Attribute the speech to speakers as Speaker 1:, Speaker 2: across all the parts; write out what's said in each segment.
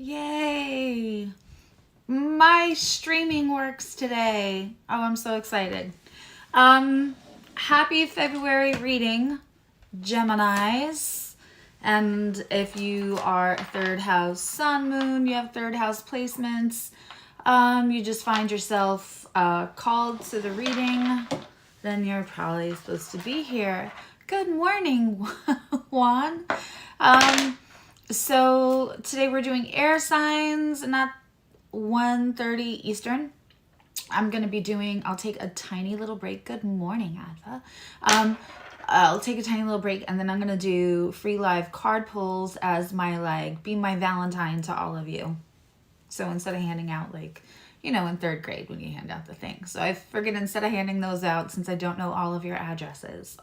Speaker 1: Yay! My streaming works today. Oh, I'm so excited. Happy February reading, Geminis. And if you are third house sun, moon, you have third house placements, you just find yourself called to the reading, then you're probably supposed to be here. Good morning, Juan. So today we're doing air signs, not 1:30 Eastern. I'm going to be doing, I'll take a tiny little break. Good morning, Adva. I'll take a tiny little break and then I'm going to do free live card pulls as my, like, be my Valentine to all of you. So instead of handing out, like, you know, in third grade when you hand out the thing. So I figured instead of handing those out, since I don't know all of your addresses,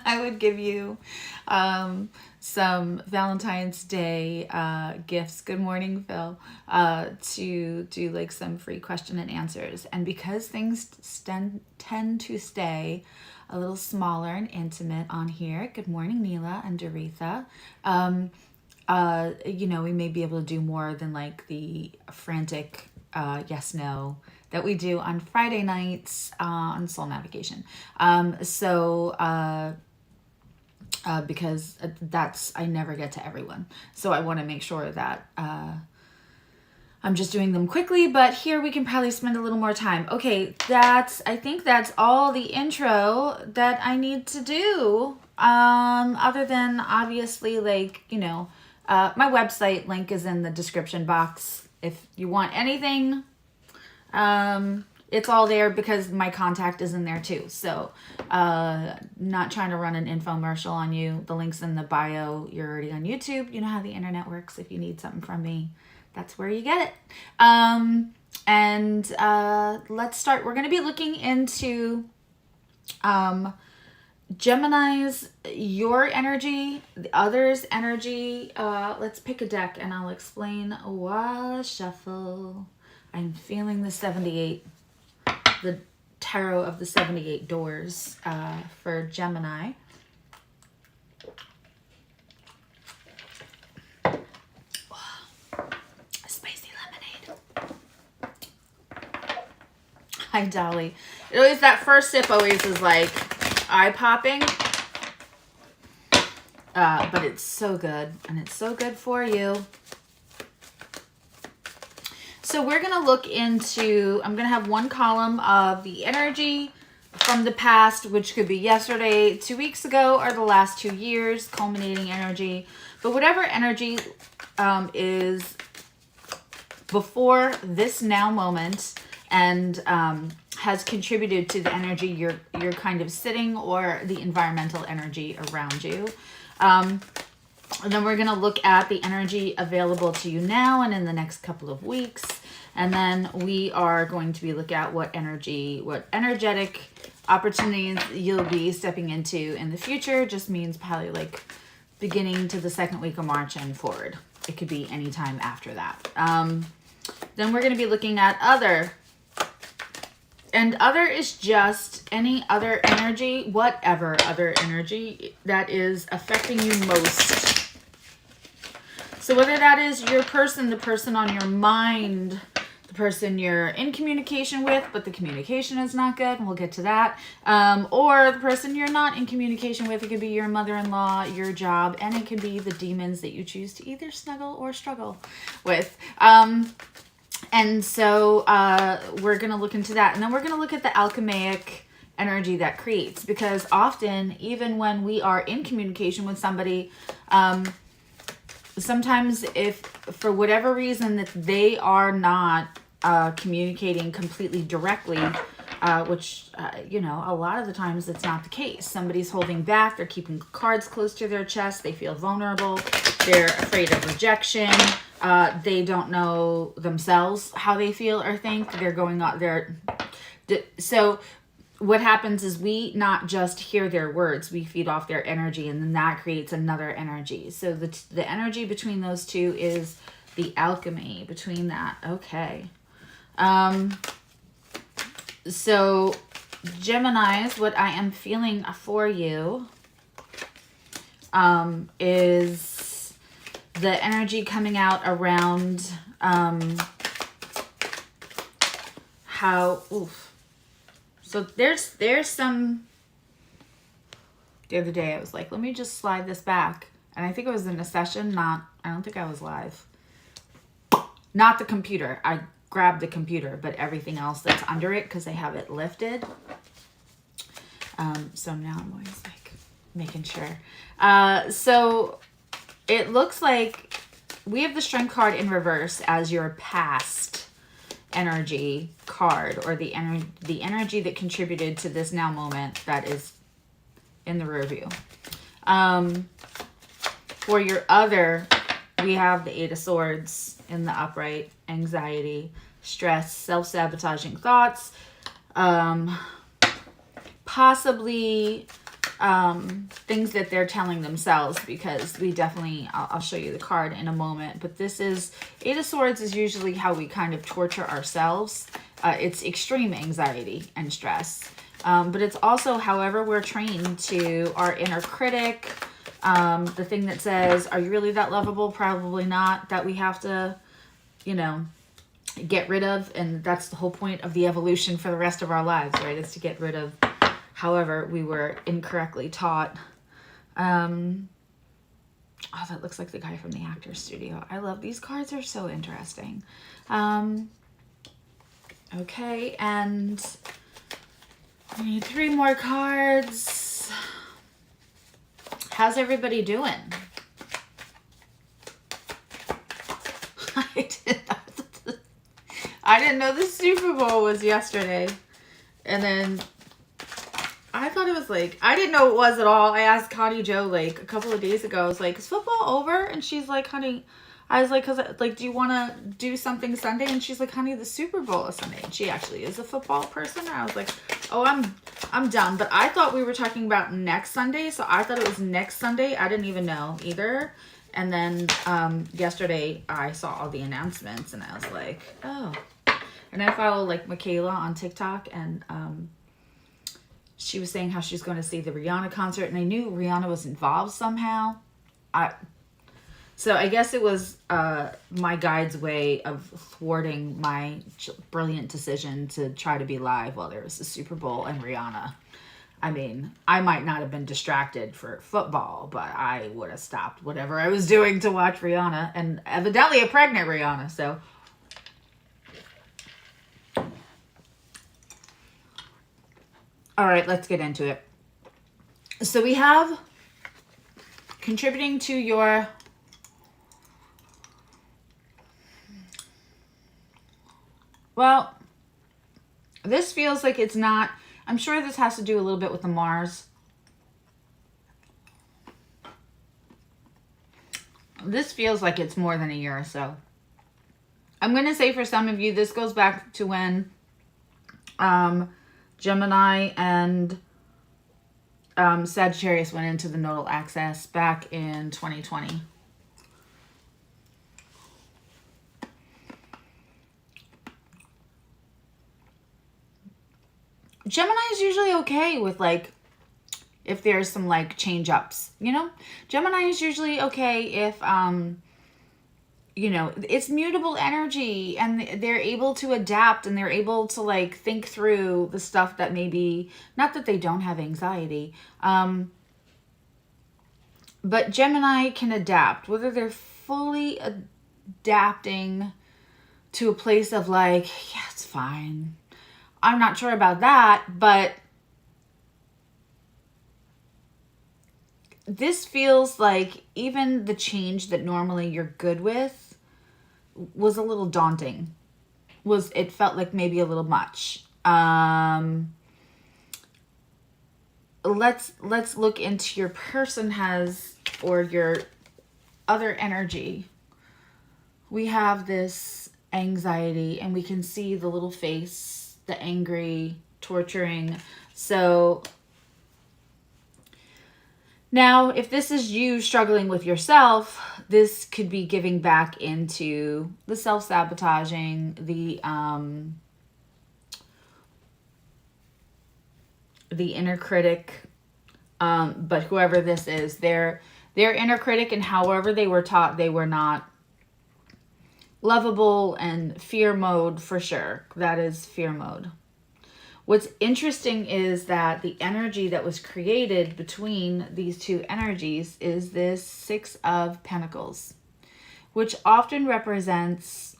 Speaker 1: I would give you some Valentine's Day gifts. Good morning, Phil. To do like some free question and answers. And because things tend to stay a little smaller and intimate on here. Good morning, Neela and Doretha. You know, we may be able to do more than like the frantic yes, no that we do on Friday nights on Soul Navigation. Because I never get to everyone. So I want to make sure that I'm just doing them quickly, but here we can probably spend a little more time. Okay, I think that's all the intro that I need to do. Other than obviously, like, you know, my website link is in the description box. If you want anything, it's all there because my contact is in there too. So, not trying to run an infomercial on you. The link's in the bio. You're already on YouTube. You know how the internet works. If you need something from me, that's where you get it. Let's start. We're going to be looking into Gemini's, your energy, the other's energy. Let's pick a deck and I'll explain while I shuffle. I'm feeling the 78, the tarot of the 78 doors for Gemini. Spicy lemonade. Hi, Dolly. It always, that first sip always is like eye-popping, but it's so good, and it's so good for you. So we're going to look into, I'm going to have one column of the energy from the past, which could be yesterday, 2 weeks ago, or the last 2 years, culminating energy. But whatever energy is before this now moment and has contributed to the energy you're kind of sitting, or the environmental energy around you. And then we're going to look at the energy available to you now and in the next couple of weeks. And then we are going to be looking at what energetic opportunities you'll be stepping into in the future. Just means probably like beginning to the second week of March and forward. It could be any time after that. Then we're going to be looking at other. And other is just any other energy, whatever other energy that is affecting you most. So whether that is your person, the person on your mind, the person you're in communication with, but the communication is not good, and we'll get to that. Or the person you're not in communication with, it could be your mother-in-law, your job, and it could be the demons that you choose to either snuggle or struggle with. And so we're going to look into that. And then we're going to look at the alchemic energy that creates. Because often, even when we are in communication with somebody, sometimes if for whatever reason that they are not communicating completely directly, which, you know, a lot of the times it's not the case. Somebody's holding back. They're keeping cards close to their chest. They feel vulnerable. They're afraid of rejection. They don't know themselves how they feel or think. They're going out there. So what happens is we not just hear their words, we feed off their energy, and then that creates another energy. So the energy between those two is the alchemy between that. Okay. So Geminis, what I am feeling for you is the energy coming out around how, oof. So there's some, the other day I was like, let me just slide this back. And I think it was in a session, I don't think I was live. Not the computer. I grabbed the computer, but everything else that's under it, because they have it lifted. So now I'm always like making sure. So it looks like we have the Strength card in reverse as your past energy card, or the energy that contributed to this now moment that is in the rear view. For your other, we have the Eight of Swords in the upright, anxiety, stress, self-sabotaging thoughts, possibly things that they're telling themselves, because we definitely, I'll show you the card in a moment, but this is, Eight of Swords is usually how we kind of torture ourselves. It's extreme anxiety and stress, but it's also however we're trained to our inner critic, the thing that says, are you really that lovable? Probably not, that we have to, you know, get rid of. And that's the whole point of the evolution for the rest of our lives, right? Is to get rid of however we were incorrectly taught. Oh, that looks like the guy from the Actors Studio. I love these cards. Are so interesting. Okay, and I need 3 more cards. How's everybody doing? I didn't know the Super Bowl was yesterday. And then I thought it was like, I didn't know it was at all. I asked Connie Joe like a couple of days ago. I was like, is football over? And she's like, honey, I was like, do you want to do something Sunday? And she's like, honey, the Super Bowl is Sunday. And she actually is a football person. And I was like, oh, I'm done. But I thought we were talking about next Sunday. So I thought it was next Sunday. I didn't even know either. And then yesterday I saw all the announcements and I was like, oh. And I follow like Michaela on TikTok, and she was saying how she's going to see the Rihanna concert, and I knew Rihanna was involved somehow. So I guess it was my guide's way of thwarting my brilliant decision to try to be live while there was the Super Bowl and Rihanna. I mean, I might not have been distracted for football, but I would have stopped whatever I was doing to watch Rihanna, and evidently a pregnant Rihanna, so. All right, let's get into it. So we have contributing to your well, this feels like it's not, I'm sure this has to do a little bit with the Mars. This feels like it's more than a year or so. I'm going to say for some of you, this goes back to when Gemini and Sagittarius went into the nodal axis back in 2020. Gemini is usually okay with like, if there's some like change ups, you know, Gemini is usually okay if, you know, it's mutable energy and they're able to adapt and they're able to like think through the stuff that maybe, not that they don't have anxiety, but Gemini can adapt, whether they're fully adapting to a place of like, yeah, it's fine. I'm not sure about that, but this feels like even the change that normally you're good with was a little daunting. It felt like maybe a little much. Let's look into your person has, or your other energy. We have this anxiety and we can see the little face, the angry, torturing. So now, if this is you struggling with yourself, this could be giving back into the self-sabotaging, the inner critic. But whoever this is, they're Their inner critic, and however they were taught, they were not lovable, and fear mode for sure. That is fear mode. What's interesting is that the energy that was created between these two energies is this Six of Pentacles, which often represents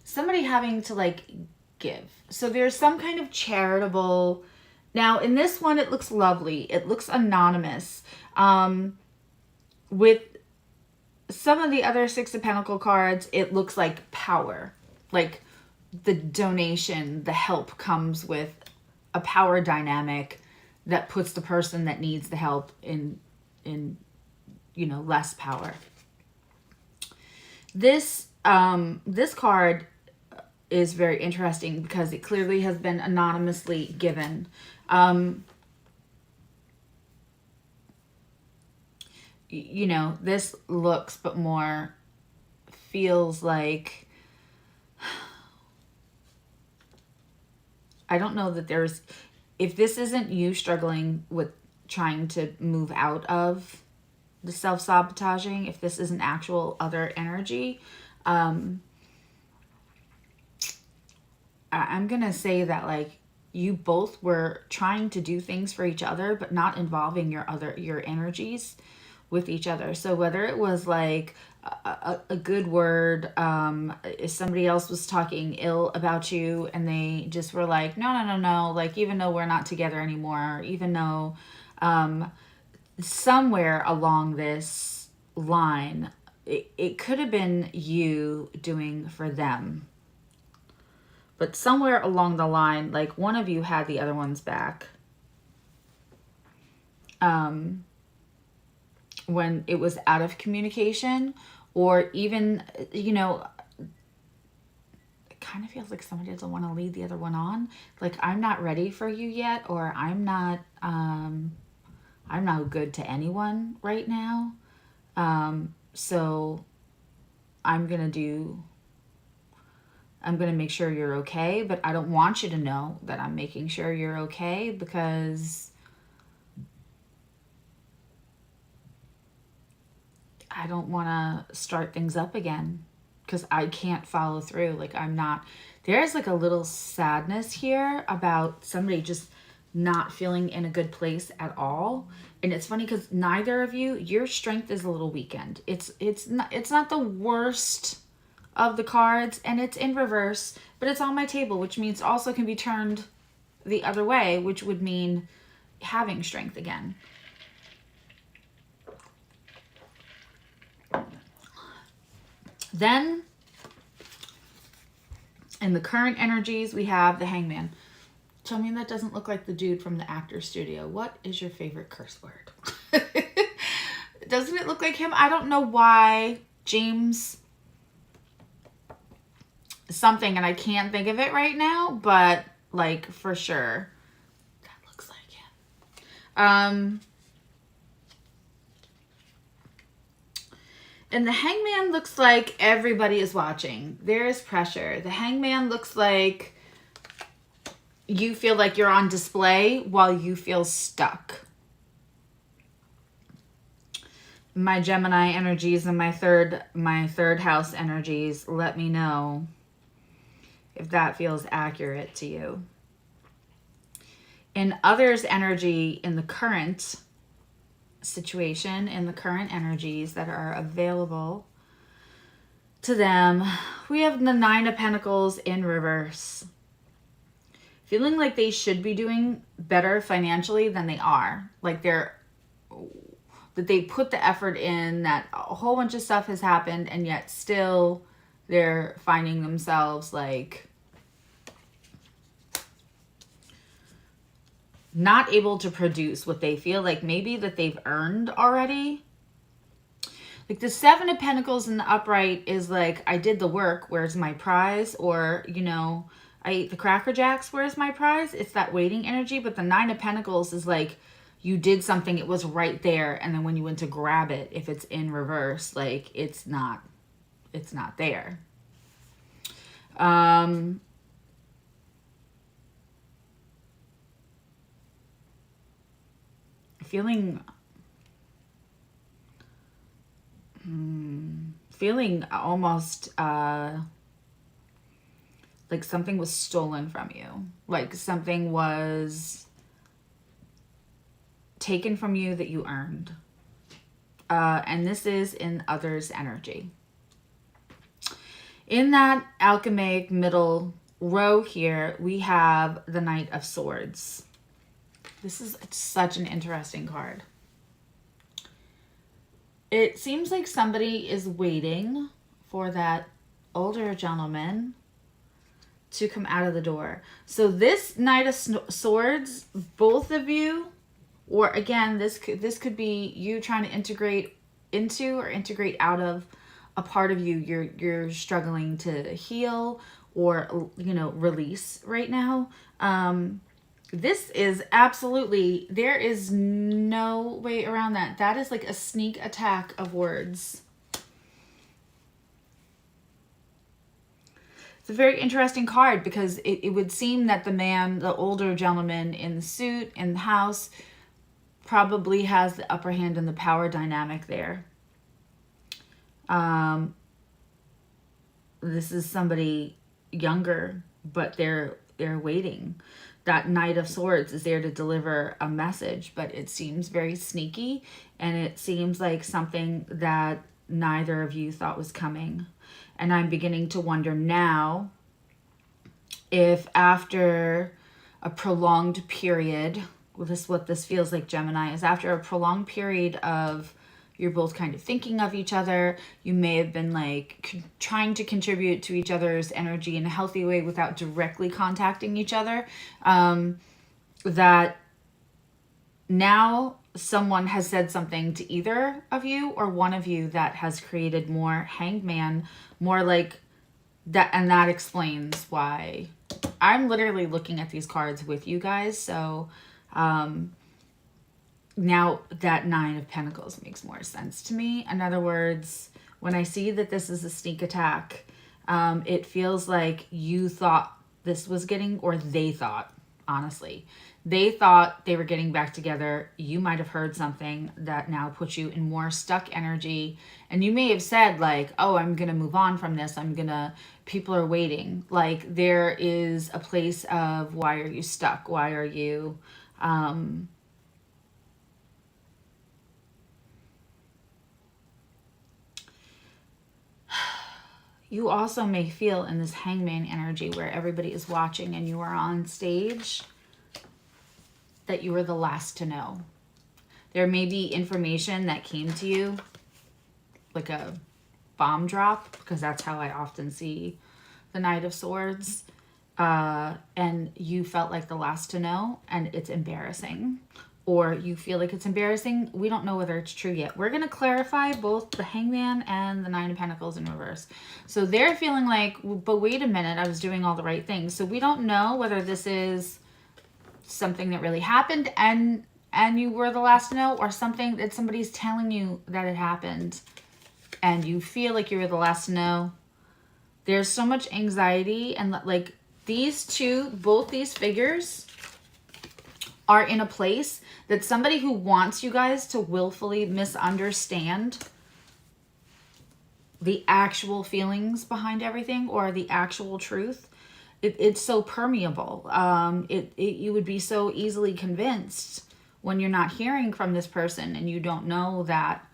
Speaker 1: somebody having to like give. So there's some kind of charitable. Now in this one, it looks lovely. It looks anonymous. With some of the other Six of Pentacle cards, it looks like power. Like the donation, the help comes with a power dynamic that puts the person that needs the help in less power. This card is very interesting because it clearly has been anonymously given. This looks but more feels like, I don't know that there's, if this isn't you struggling with trying to move out of the self-sabotaging, if this isn't actual other energy, I'm going to say that like you both were trying to do things for each other, but not involving your energies with each other. So whether it was like a good word, if somebody else was talking ill about you and they just were like, no, like even though we're not together anymore, even though somewhere along this line, it could have been you doing for them. But somewhere along the line, like one of you had the other one's back. When it was out of communication, or even, it kind of feels like somebody doesn't want to lead the other one on. Like, I'm not ready for you yet, or I'm not good to anyone right now. So I'm going to make sure you're okay, but I don't want you to know that I'm making sure you're okay, because I don't want to start things up again, because I can't follow through. Like there's like a little sadness here about somebody just not feeling in a good place at all. And it's funny because neither of you, your strength is a little weakened. It's not the worst of the cards, and it's in reverse, but it's on my table, which means also can be turned the other way, which would mean having strength again. Then, in the current energies, we have the Hangman. Tell me that doesn't look like the dude from the actor studio. What is your favorite curse word? Doesn't it look like him? I don't know why. James something, and I can't think of it right now, but like for sure that looks like him. And the Hangman looks like everybody is watching. There is pressure. The Hangman looks like you feel like you're on display while you feel stuck. My Gemini energies and my third house energies, let me know if that feels accurate to you. In others' energy, in the current situation, in the current energies that are available to them, we have the Nine of Pentacles in reverse. Feeling like they should be doing better financially than they are. Like that they put the effort in, that a whole bunch of stuff has happened, and yet still they're finding themselves like not able to produce what they feel like maybe that they've earned already. Like the Seven of Pentacles in the upright is like, I did the work, where's my prize? Or, I ate the Cracker Jacks, where's my prize? It's that waiting energy. But the Nine of Pentacles is like, you did something, it was right there, and then when you went to grab it, if it's in reverse, like it's not there. feeling almost like something was stolen from you, like something was taken from you that you earned. And this is in others' energy. In that alchemic middle row here, we have the Knight of Swords. This is such an interesting card. It seems like somebody is waiting for that older gentleman to come out of the door. So this Knight of Swords, both of you, or again, this could be you trying to integrate into or integrate out of a part of you you're struggling to heal or, you know, release right now. This is absolutely, there is no way around that. That is like a sneak attack of words. It's a very interesting card because it would seem that the man, the older gentleman in the suit, in the house, probably has the upper hand in the power dynamic there. This is somebody younger, but they're waiting. That Knight of Swords is there to deliver a message, but it seems very sneaky, and it seems like something that neither of you thought was coming. And I'm beginning to wonder now if after a prolonged period, well, this is what this feels like, Gemini, is after a prolonged period of you're both kind of thinking of each other. You may have been like trying to contribute to each other's energy in a healthy way without directly contacting each other. That now someone has said something to either of you or one of you that has created more hangman, more like that. And that explains why I'm literally looking at these cards with you guys. So, now that Nine of Pentacles makes more sense to me. In other words, when I see that this is a sneak attack, it feels like you thought this was getting, or they thought, honestly, they thought they were getting back together. You might have heard something that now puts you in more stuck energy. And you may have said like, oh, I'm going to move on from this. People are waiting. Like there is a place of why are you stuck? Why are you, you also may feel in this hangman energy where everybody is watching and you are on stage that you were the last to know. There may be information that came to you like a bomb drop, because that's how I often see the Knight of Swords. And you felt like the last to know, and it's embarrassing. Or you feel like it's embarrassing. We don't know whether it's true yet. We're going to clarify both the Hangman and the Nine of Pentacles in reverse. So they're feeling like, but wait a minute, I was doing all the right things. So we don't know whether this is something that really happened and you were the last to know, or something that somebody's telling you that it happened and you feel like you were the last to know. There's so much anxiety, and like these two, both these figures are in a place that somebody who wants you guys to willfully misunderstand the actual feelings behind everything or the actual truth. It's so permeable. You would be so easily convinced when you're not hearing from this person and you don't know that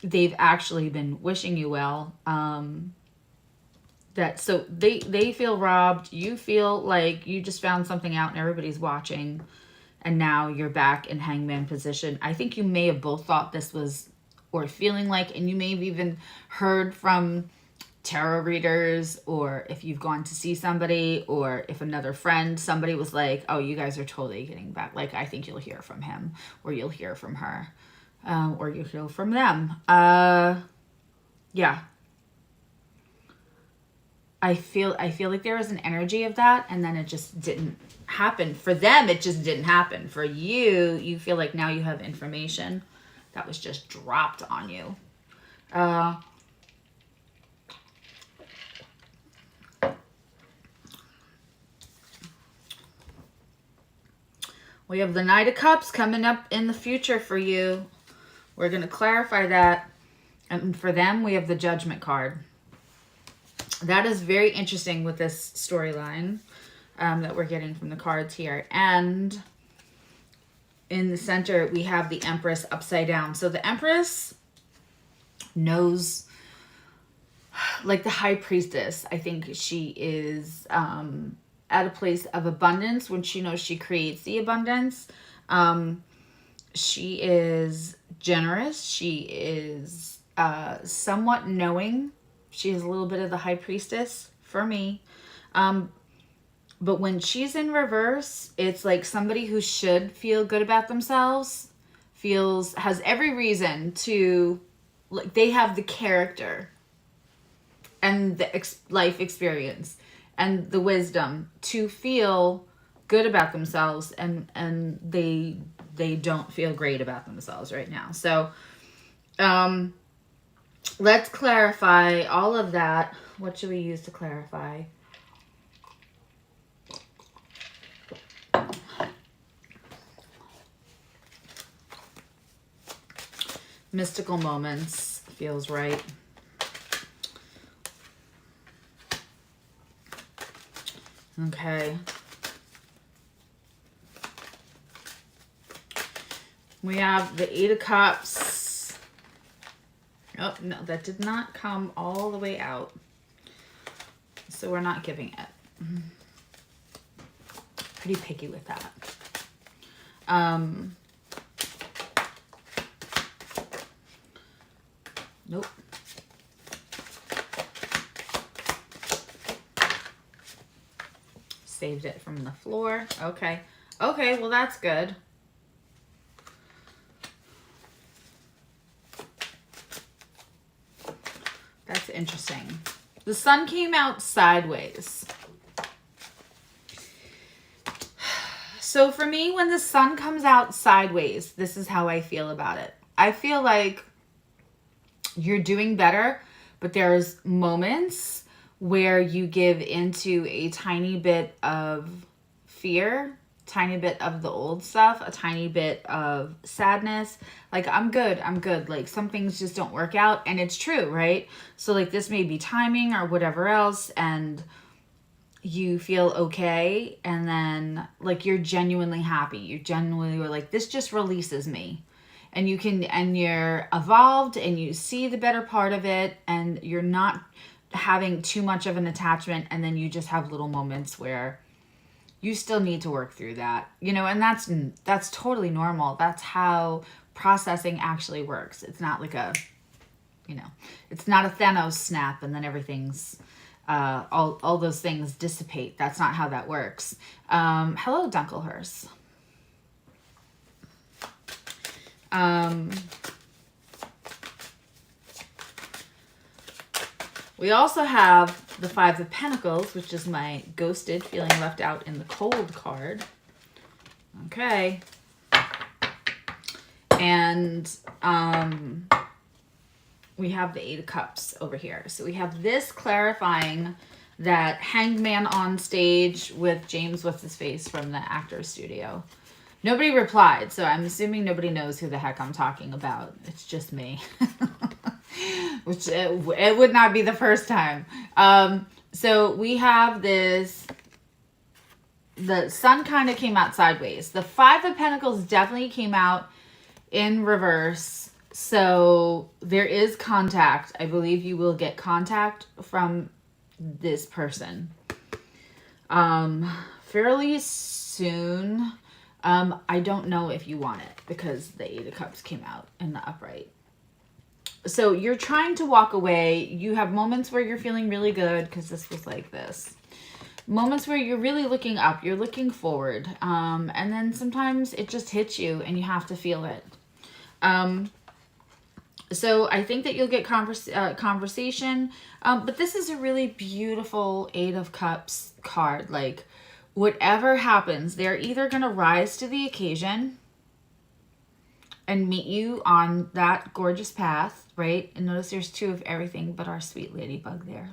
Speaker 1: they've actually been wishing you well. So they feel robbed. You feel like you just found something out and everybody's watching, and now you're back in hangman position. I think you may have both thought this was, or feeling like, and you may have even heard from tarot readers, or if you've gone to see somebody, or if another friend, somebody was like, oh, you guys are totally getting back. Like, I think you'll hear from him, or you'll hear from her, or you'll hear from them. Yeah. I feel like there was an energy of that, and then it just didn't happen. For them, it just didn't happen. For you, you feel like now you have information that was just dropped on you. We have the Knight of Cups coming up in the future for you. We're going to clarify that. And for them, we have the Judgment card. That is very interesting with this storyline that we're getting from the cards here. And in the center, we have the Empress upside down. So the Empress knows, like the High Priestess, I think she is at a place of abundance when she knows she creates the abundance. She is generous. She is somewhat knowing. She has a little bit of the High Priestess for me. But when she's in reverse, it's like somebody who should feel good about themselves has every reason to, like, they have the character and the life experience and the wisdom to feel good about themselves, and they don't feel great about themselves right now. So let's clarify all of that. What should we use to clarify? Mystical moments feels right. Okay. We have the Eight of Cups. Oh, no, that did not come all the way out. So we're not giving it. Pretty picky with that. Nope. Saved it from the floor. Okay. Okay, well, that's good. That's interesting. The sun came out sideways. So for me, when the sun comes out sideways, this is how I feel about it. I feel like you're doing better, but there's moments where you give into a tiny bit of fear, tiny bit of the old stuff, a tiny bit of sadness. Like, I'm good. Like, some things just don't work out, and it's true, right? So, like, this may be timing or whatever else, and you feel okay, and then, like, you're genuinely happy. You genuinely were like, this just releases me. And you're evolved, and you see the better part of it, and you're not having too much of an attachment, and then you just have little moments where you still need to work through that, you know, and that's totally normal. That's how processing actually works. It's not like a, you know, it's not a Thanos snap and then everything's, all those things dissipate. That's not how that works. Hello, Dunkelhurst. We also have the Five of Pentacles, which is my ghosted, feeling left out in the cold card. Okay. And we have the Eight of Cups over here. So we have this clarifying that Hanged Man on stage with James What's-His-Face from the Actors Studio. Nobody replied, so I'm assuming nobody knows who the heck I'm talking about. It's just me. Which it would not be the first time. So we have this, the sun kind of came out sideways. The Five of Pentacles definitely came out in reverse. So there is contact. I believe you will get contact from this person fairly soon. I don't know if you want it because the Eight of Cups came out in the upright. So you're trying to walk away. You have moments where you're feeling really good because this was like this. Moments where you're really looking up. You're looking forward. And then sometimes it just hits you and you have to feel it. So I think that you'll get conversation. But this is a really beautiful Eight of Cups card. Like, whatever happens, they're either going to rise to the occasion and meet you on that gorgeous path, right? And notice there's two of everything but our sweet ladybug there.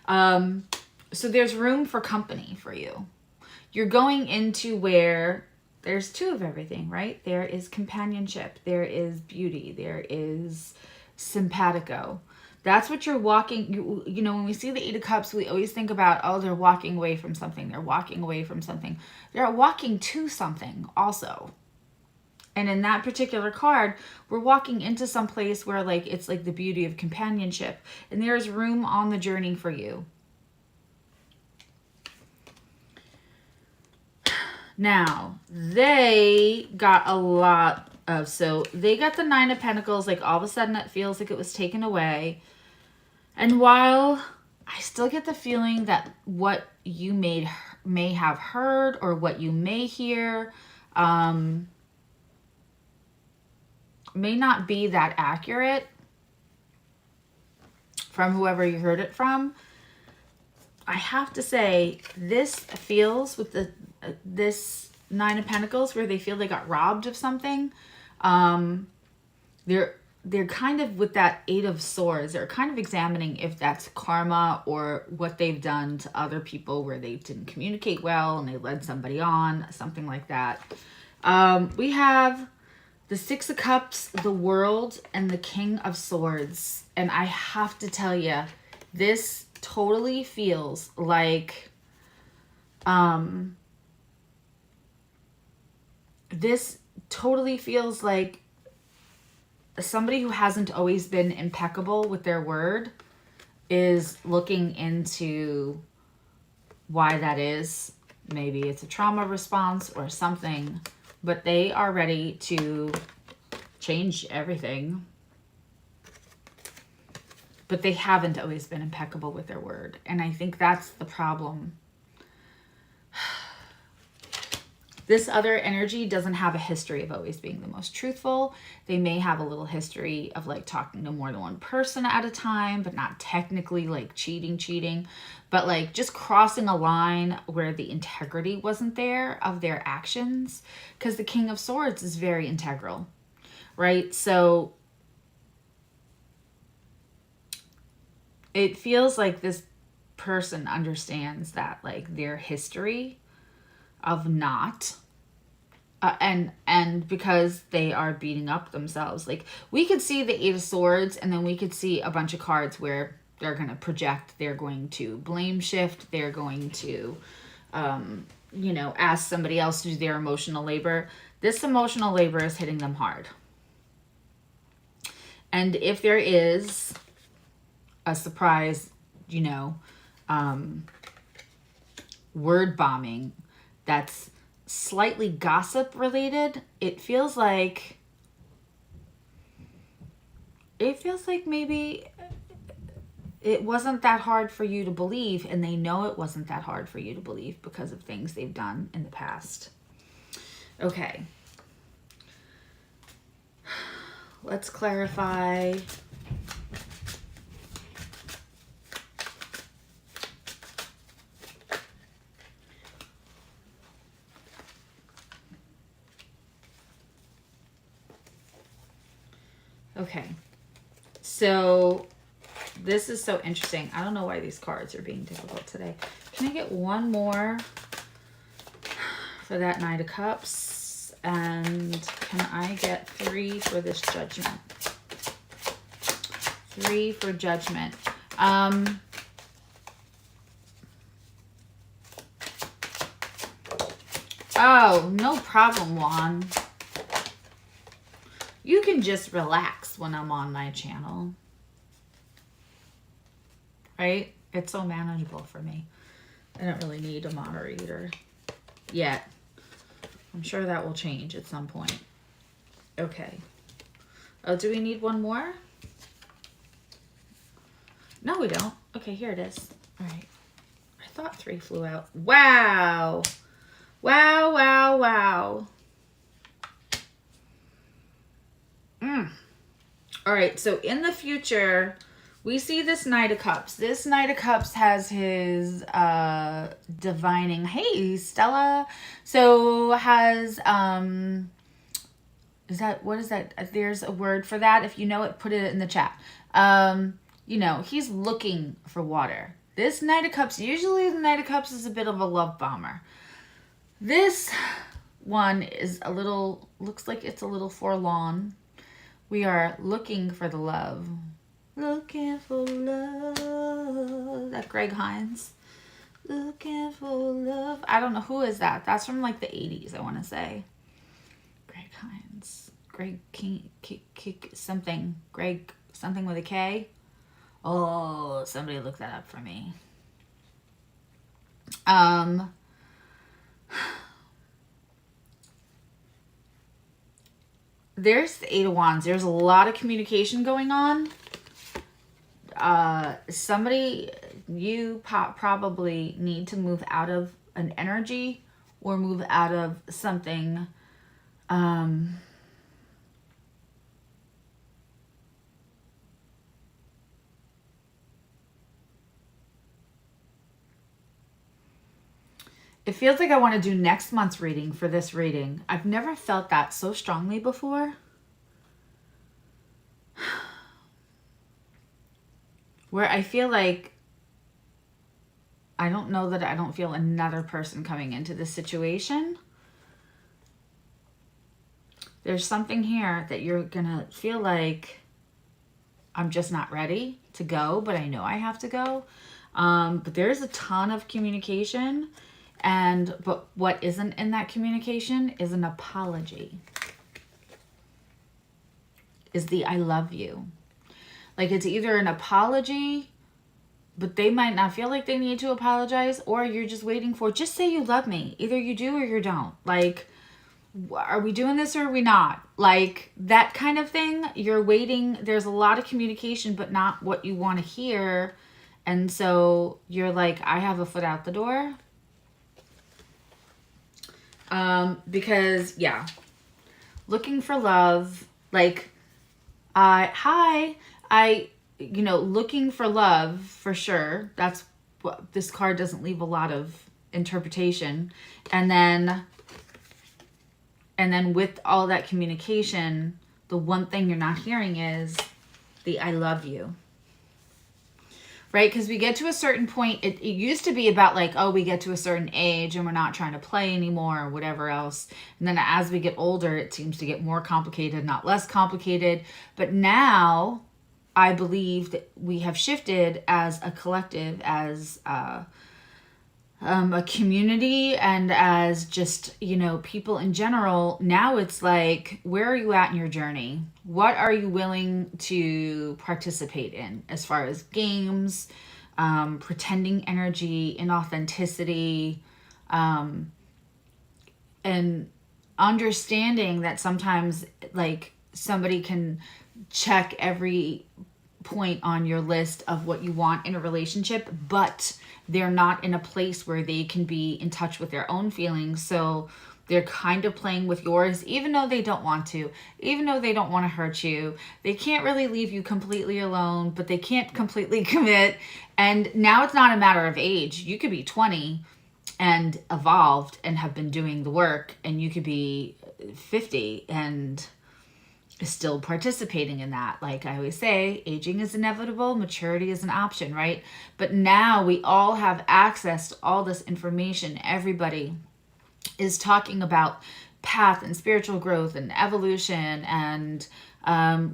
Speaker 1: So there's room for company for you. You're going into where there's two of everything, right? There is companionship, there is beauty, there is simpatico. That's what you're walking, you know, when we see the Eight of Cups, we always think about, oh, they're walking away from something. They're walking away from something. They're walking to something also. And in that particular card, we're walking into some place where like, it's like the beauty of companionship. And there's room on the journey for you. Now, they got a lot of, so they got the Nine of Pentacles, like all of a sudden it feels like it was taken away. And while I still get the feeling that what you may have heard or what you may hear may not be that accurate from whoever you heard it from, I have to say this feels with this Nine of Pentacles where they feel they got robbed of something. They're kind of with that Eight of Swords. They're kind of examining if that's karma or what they've done to other people where they didn't communicate well and they led somebody on, something like that. We have the Six of Cups, the World, and the King of Swords. And I have to tell you, this totally feels like somebody who hasn't always been impeccable with their word is looking into why that is. Maybe it's a trauma response or something, but they are ready to change everything. But they haven't always been impeccable with their word. And I think that's the problem. This other energy doesn't have a history of always being the most truthful. They may have a little history of like talking to more than one person at a time, but not technically like cheating, but like just crossing a line where the integrity wasn't there of their actions. Because the King of Swords is very integral, right? So it feels like this person understands that like their history of not and because they are beating up themselves. Like we could see the Eight of Swords and then we could see a bunch of cards where they're going to project, they're going to blame shift, they're going to you know, ask somebody else to do their emotional labor. This emotional labor is hitting them hard. And if there is a surprise, you know, word bombing that's slightly gossip related, it feels like maybe it wasn't that hard for you to believe, and they know it wasn't that hard for you to believe because of things they've done in the past. Okay. Let's clarify. Okay, so this is so interesting. I don't know why these cards are being difficult today. Can I get one more for that Knight of Cups? And can I get 3 for this Judgment? 3 for Judgment. Oh, no problem, Juan. You can just relax when I'm on my channel. Right? It's so manageable for me. I don't really need a moderator yet. I'm sure that will change at some point. Okay. Oh, do we need one more? No, we don't. Okay, here it is. All right. I thought 3 flew out. Wow. Wow, wow, wow. All right, so in the future, we see this Knight of Cups. This Knight of Cups has his divining. Hey, Stella. So has, what is that? There's a word for that. If you know it, put it in the chat. You know, he's looking for water. This Knight of Cups, usually the Knight of Cups is a bit of a love bomber. This one is a little, looks like it's a little forlorn. We are looking for the love. Looking for love. That Greg Hines. Looking for love. I don't know, who is that? That's from like the 80s, I want to say. Greg Hines. Greg King, something. Greg something with a K. Oh, somebody look that up for me. There's the Eight of Wands. There's a lot of communication going on. Somebody, you probably need to move out of an energy or move out of something. It feels like I want to do next month's reading for this reading. I've never felt that so strongly before. Where I feel like, I don't know that I don't feel another person coming into this situation. There's something here that you're going to feel like, I'm just not ready to go, but I know I have to go. But there's a ton of communication. But what isn't in that communication is an apology. Is the I love you. Like, it's either an apology, but they might not feel like they need to apologize, or you're just waiting for, just say you love me. Either you do or you don't. Like, are we doing this or are we not? Like, that kind of thing. You're waiting. There's a lot of communication, but not what you want to hear. And so you're like, I have a foot out the door. Because, yeah, looking for love, like, looking for love for sure. That's what this card doesn't leave a lot of interpretation. And then with all that communication, the one thing you're not hearing is the I love you. Right? Because we get to a certain point, it used to be about like, oh, we get to a certain age and we're not trying to play anymore or whatever else. And then as we get older, it seems to get more complicated, not less complicated. But now I believe that we have shifted as a collective, as a community, and as just, people in general. Now it's like, where are you at in your journey? What are you willing to participate in as far as games, pretending energy, inauthenticity, and understanding that sometimes like somebody can check every point on your list of what you want in a relationship, but they're not in a place where they can be in touch with their own feelings. So they're kind of playing with yours, even though they don't want to, even though they don't want to hurt you. They can't really leave you completely alone, but they can't completely commit. And now it's not a matter of age. You could be 20 and evolved and have been doing the work, and you could be 50 and still participating in that. Like I always say, aging is inevitable, maturity is an option, right? But now we all have access to all this information. Everybody is talking about path and spiritual growth and evolution, and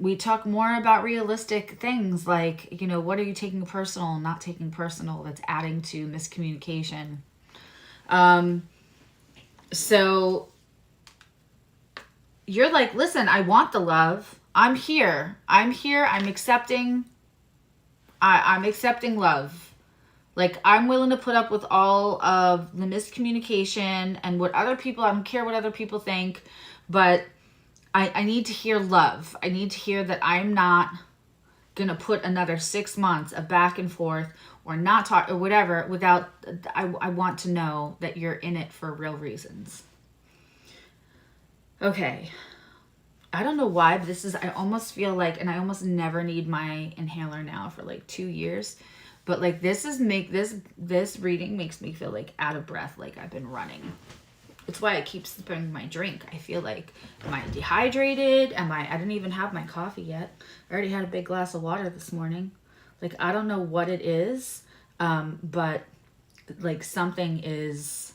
Speaker 1: we talk more about realistic things like, what are you taking personal, not taking personal, that's adding to miscommunication. So you're like, listen, I want the love. I'm here. I'm accepting. I'm accepting love. Like, I'm willing to put up with all of the miscommunication and what other people, I don't care what other people think, but I need to hear love. I need to hear that I'm not going to put another 6 months of back and forth or not talk or whatever without, I want to know that you're in it for real reasons. Okay. I don't know why, but I almost feel like, and I almost never need my inhaler now for like 2 years, but like this reading makes me feel like out of breath, like I've been running. It's why I keep sipping my drink. I feel like, am I dehydrated? I didn't even have my coffee yet. I already had a big glass of water this morning. Like, I don't know what it is, but like something is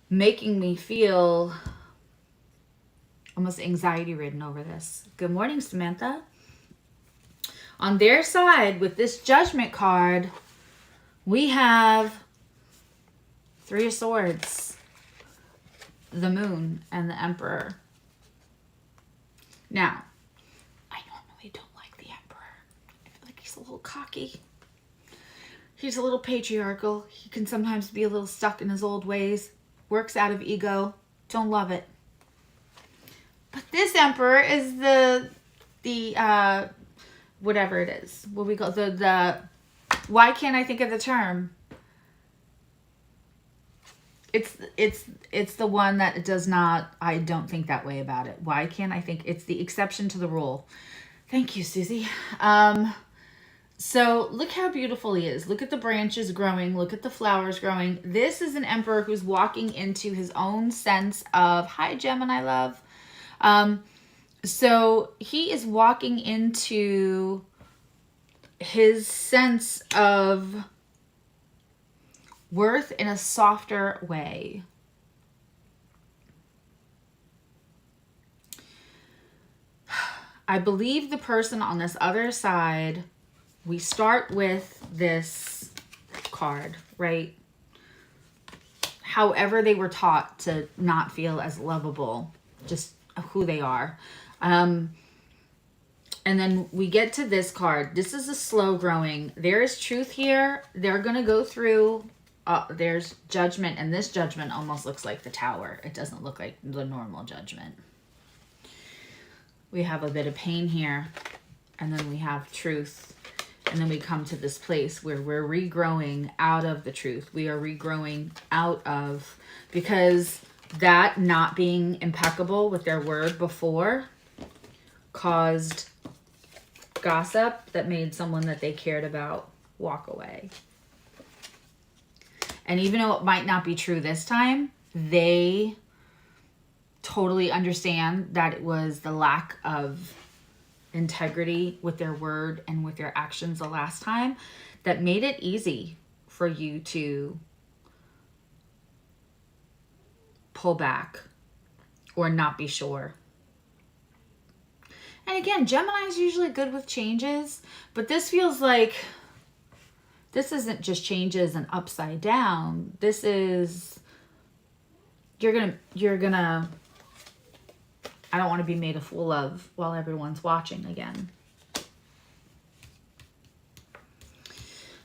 Speaker 1: making me feel almost anxiety ridden over this. Good morning, Samantha. On their side, with this Judgment card, we have Three of Swords, the Moon, and the Emperor. Now, I normally don't like the Emperor. I feel like he's a little cocky. He's a little patriarchal. He can sometimes be a little stuck in his old ways. Works out of ego. Don't love it. But this Emperor is the whatever it is. What we call the why can't I think of the term? It's the one that does not, I don't think that way about it. Why can't I think? It's the exception to the rule. Thank you, Susie. So look how beautiful he is. Look at the branches growing. Look at the flowers growing. This is an Emperor who's walking into his own sense of, hi, Gemini love. So he is walking into his sense of worth in a softer way. I believe the person on this other side, we start with this card, right? However they were taught to not feel as lovable, just who they are. And then we get to this card. This is a slow growing. There is truth here. They're going to go through, there's judgment, and this judgment almost looks like the Tower. It doesn't look like the normal judgment. We have a bit of pain here, and then we have truth. And then we come to this place where we're regrowing out of the truth. We are regrowing out of, because that not being impeccable with their word before caused gossip that made someone that they cared about walk away. And even though it might not be true this time, they totally understand that it was the lack of integrity with their word and with their actions the last time that made it easy for you to pull back or not be sure. And again, Gemini is usually good with changes, but this feels like this isn't just changes and upside down. This is, you're gonna, I don't want to be made a fool of while everyone's watching again.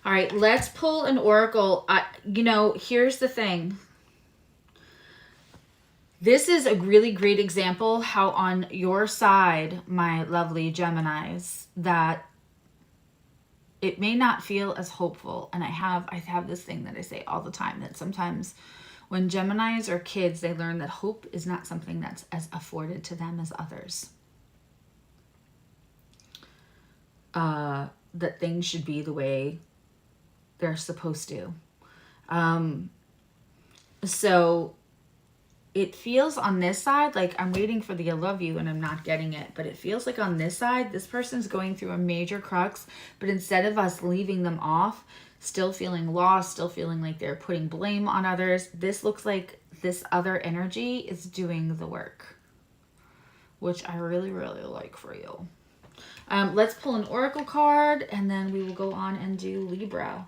Speaker 1: All right, let's pull an oracle. You know, here's the thing. This is a really great example how on your side, my lovely Geminis, that it may not feel as hopeful. And I have this thing that I say all the time, that sometimes when Geminis are kids, they learn that hope is not something that's as afforded to them as others. That things should be the way they're supposed to. So it feels on this side like I'm waiting for the I love you and I'm not getting it. But it feels like on this side, this person's going through a major crux. But instead of us leaving them off, still feeling lost, still feeling like they're putting blame on others, this looks like this other energy is doing the work, which I really, really like for you. Let's pull an oracle card, and then we will go on and do Libra.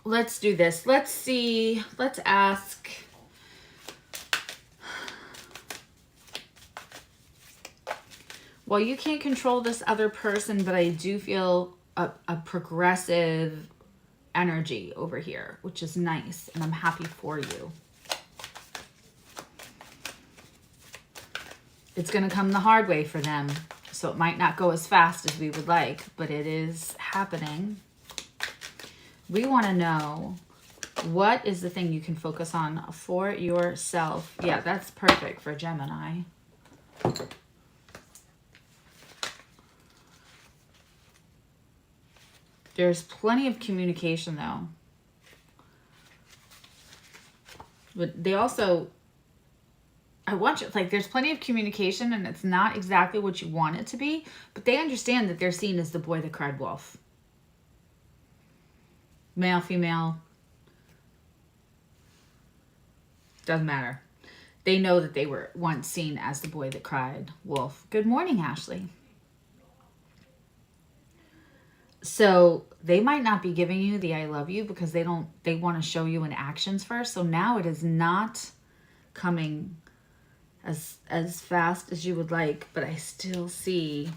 Speaker 1: Let's do this. Let's see. Let's ask. Well, you can't control this other person, but I do feel a progressive energy over here, which is nice, and I'm happy for you. It's going to come the hard way for them, so it might not go as fast as we would like, but it is happening. We want to know, what is the thing you can focus on for yourself? Yeah, that's perfect for Gemini. There's plenty of communication, though. But they also, I want you, like, there's plenty of communication, and it's not exactly what you want it to be, but they understand that they're seen as the boy that cried wolf. male, female, doesn't matter. They know that they were once seen as the boy that cried wolf. Good morning, Ashley. So they might not be giving you the I love you because they want to show you in actions first. So now it is not coming as fast as you would like, but I still see,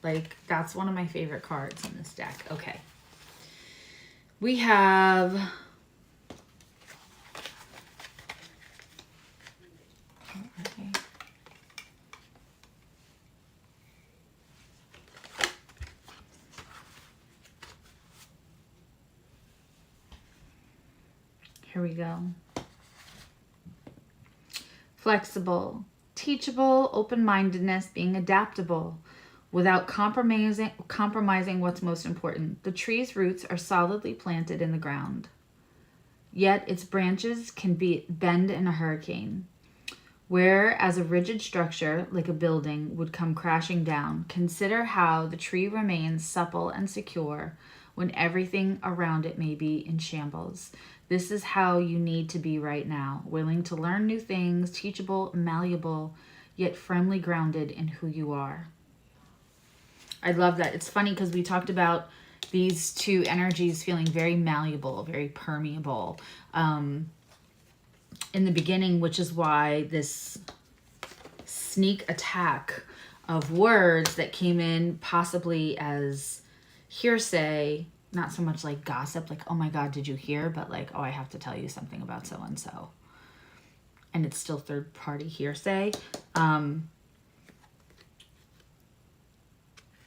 Speaker 1: like, that's one of my favorite cards in this deck. Okay. We have here we go. Flexible, teachable, open-mindedness, being adaptable without compromising what's most important. The tree's roots are solidly planted in the ground, yet its branches can bend in a hurricane. Whereas a rigid structure, like a building, would come crashing down, consider how the tree remains supple and secure when everything around it may be in shambles. This is how you need to be right now, willing to learn new things, teachable, malleable, yet firmly grounded in who you are. I love that. It's funny because we talked about these two energies feeling very malleable, very permeable in the beginning, which is why this sneak attack of words that came in possibly as hearsay, not so much like gossip, like, oh my God, did you hear? But like, oh, I have to tell you something about so-and-so. And it's still third-party hearsay.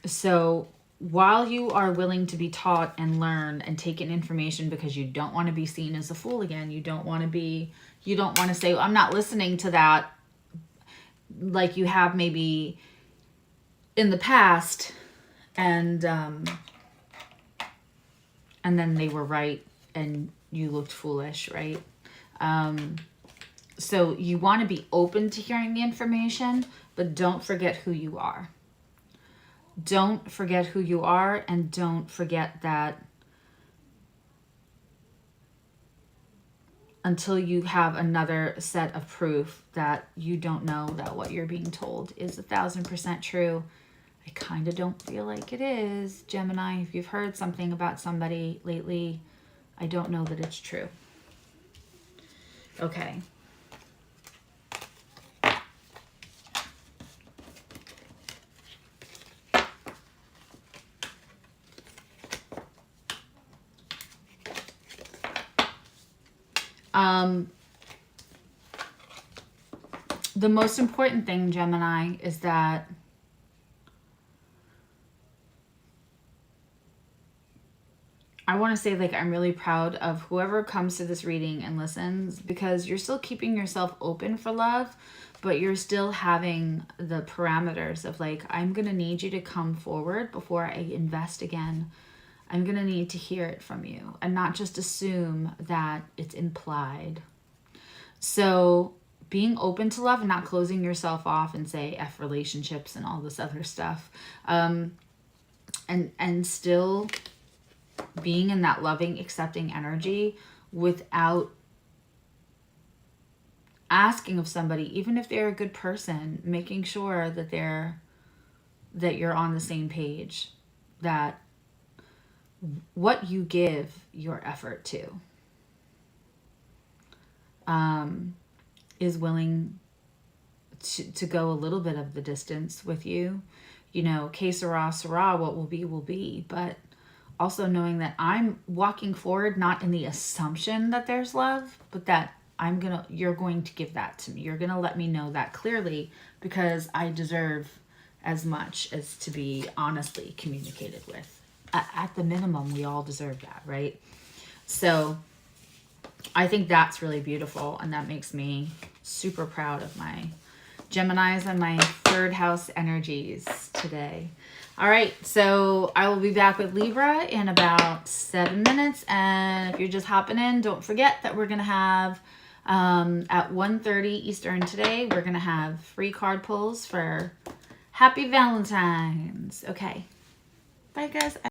Speaker 1: So while you are willing to be taught and learn and take in information because you don't want to be seen as a fool again, you don't want to say, I'm not listening to that, like you have maybe in the past, and then they were right and you looked foolish, right? So you want to be open to hearing the information, but don't forget who you are. Don't forget who you are, and don't forget that until you have another set of proof that you don't know that what you're being told is 1000% true. I kind of don't feel like it is, Gemini. If you've heard something about somebody lately, I don't know that it's true. Okay. The most important thing, Gemini, is that I want to say, like, I'm really proud of whoever comes to this reading and listens, because you're still keeping yourself open for love, but you're still having the parameters of, like, I'm going to need you to come forward before I invest again. I'm going to need to hear it from you and not just assume that it's implied. So being open to love and not closing yourself off and say F relationships and all this other stuff. And still being in that loving, accepting energy without asking of somebody, even if they're a good person, making sure that you're on the same page, that what you give your effort to is willing to go a little bit of the distance with you. You know, que sera, sera, what will be, but also knowing that I'm walking forward not in the assumption that there's love, but that you're going to give that to me. You're going to let me know that clearly, because I deserve as much as to be honestly communicated with. At the minimum, we all deserve that, right? So I think that's really beautiful, and that makes me super proud of my Geminis and my third house energies today. All right, so I will be back with Libra in about 7 minutes, and if you're just hopping in, don't forget that we're going to have at 1:30 Eastern today, we're going to have free card pulls for Happy Valentine's. Okay, bye guys.